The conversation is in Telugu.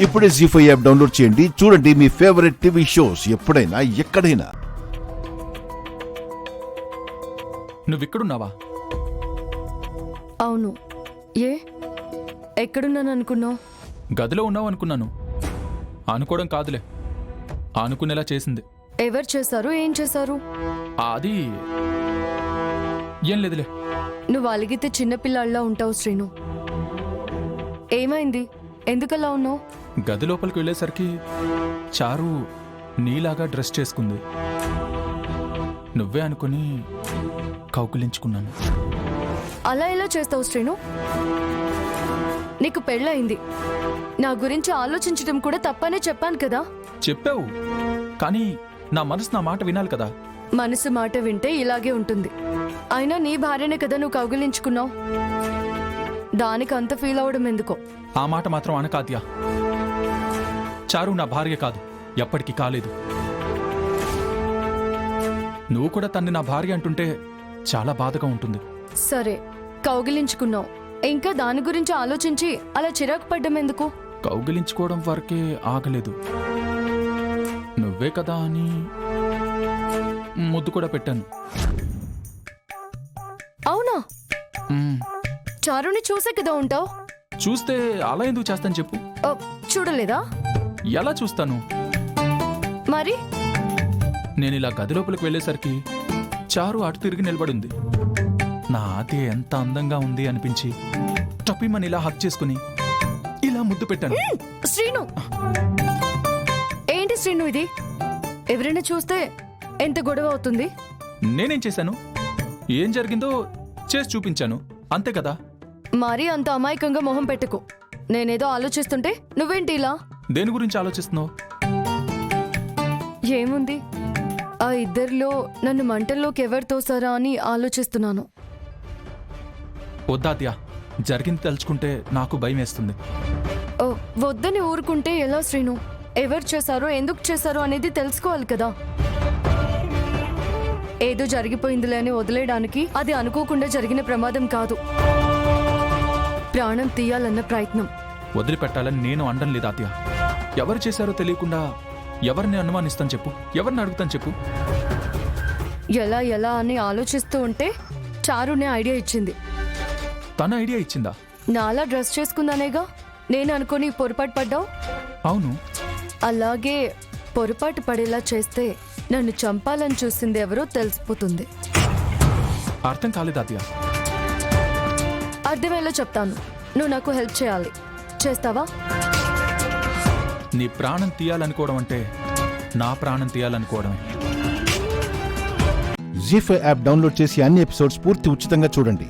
ఇప్పుడే జీ5 యాప్ డౌన్లోడ్ చేయండి. చూడండి మీ ఫేవరెట్ టీవీ షోస్ ఎప్పుడైనా ఎక్కడైనా. నువ్విక్కడున్నావా? అవును. ఏ ఎక్కడున్నాను అనుకున్నావు? గదిలో ఉన్నావు అనుకున్నాను. అనుకోవడం కాదులే, అనుకునేలా చేసింది. ఎవరు చేశారు? ఏం చేశారు? అది ఏం లేదులే. నువ్వు అలిగితే చిన్నపిల్లాళ్ళ ఉంటావు శ్రీను. ఏమైంది? ఎందుకలా ఉన్నావు? గది లోపలికి వెళ్ళేసరికి చారు నీలాగా డ్రెస్ చేసుకుంది. నువ్వే అనుకుని కౌకులించుకున్నాను. అలా ఎలా చేస్తావు శ్రీను? నీకు పెళ్ళయింది. నా గురించి ఆలోచించడం కూడా తప్పనే చెప్పాను కదా. చెప్పావు, కానీ నా మనసు నా మాట వినాలి కదా. మనసు మాట వింటే ఇలాగే ఉంటుంది. అయినా నీ భార్యనే కదా నువ్వు కౌగిలించుకున్నావు. దానికి అంత ఫీల్ అవడం ఎందుకో. ఆ మాట మాత్రం అనకాద్యా. చారు నా భార్య కాదు, ఎప్పటికీ కాలేదు. నువ్వు కూడా తన్ని నా భార్య అంటుంటే చాలా బాధగా ఉంటుంది. సరే, కౌగిలించుకున్నావు. ఇంకా దాని గురించి ఆలోచించి అలా చిరాకు పడ్డం ఎందుకు? కౌగిలించుకోవడం వరకే ఆగలేదు. నువ్వే కదా అని ముద్దు కూడా పెట్టాను. అవునా? మ్మ్. చారుని చూసే కదా ఉంటావు. చూస్తే అలా ఎందుకు చేస్తాను చెప్పు? చూడలేదా? ఎలా చూస్తాను? మరి నేను ఇలా గది లోపలికి వెళ్ళేసరికి చారు అటు తిరిగి నిలబడింది. నా ఆతే ఎంత అందంగా ఉంది అనిపించి టపిమని ఇలా హక్ చేసుకుని ఇలా ముద్దు పెట్టాను. శ్రీను, ఏంటి శ్రీను ఇది? ఎవరైనా చూస్తే ఎంత గొడవ అవుతుంది? నేనేం చేశాను? ఏం జరిగిందో చేసి చూపించాను, అంతే కదా. మరీ అంత అమాయకంగా మొహం పెట్టుకో. నేనేదో ఆలోచిస్తుంటే నువ్వేంటి ఇలా? దేని గురించి ఆలోచిస్తున్నావు? ఏముంది, ఆ ఇద్దరిలో నన్ను మంటల్లోకి ఎవరు తోసారా అని ఆలోచిస్తున్నాను. వద్దాత్యా, జరిగింది తలుచుకుంటే నాకు భయం వేస్తుంది. వద్దని ఊరుకుంటే ఎలా శ్రీను? ఎవరు చేశారో ఎందుకు చేశారో అనేది తెలుసుకోవాలి కదా. ఏదో జరిగిపోయిందిలే అని వదిలేయడానికి అది అనుకోకుండా జరిగిన ప్రమాదం కాదు. ప్రాణం తీయాలన్న ప్రయత్నం. వదిలిపెట్టాలని నేను అనడం లేదు అత్య. ఎవరు చేశారో తెలియకుండా ఎవరిని అనుమానిస్తాను చెప్పు? ఎవరిని అడుగుతాను చెప్పు? ఎలా ఎలా అని ఆలోచిస్తూ ఉంటే చారునే ఐడియా ఇచ్చింది. తన ఐడియా ఇచ్చిందా? నాలా డ్రెస్ చేసుకుందానేగా నేను అనుకుని పొరపాటు పడ్డావు. అవును. అలాగే పొరపాటు పడేలా చేస్తే నన్ను చంపాలని చూసింది ఎవరో తెలిసిపోతుంది. అర్థం కాలేదు అత్య. అర్థమయ్యేలా చెప్తాను. నువ్వు నాకు హెల్ప్ చేయాలి. చేస్తావా? నీ ప్రాణం తీయాలనుకోవడం అంటే నా ప్రాణం తీయాలనుకోవడమే. జీ5 యాప్ డౌన్లోడ్ చేసి అన్ని ఎపిసోడ్స్ పూర్తి ఉచితంగా చూడండి.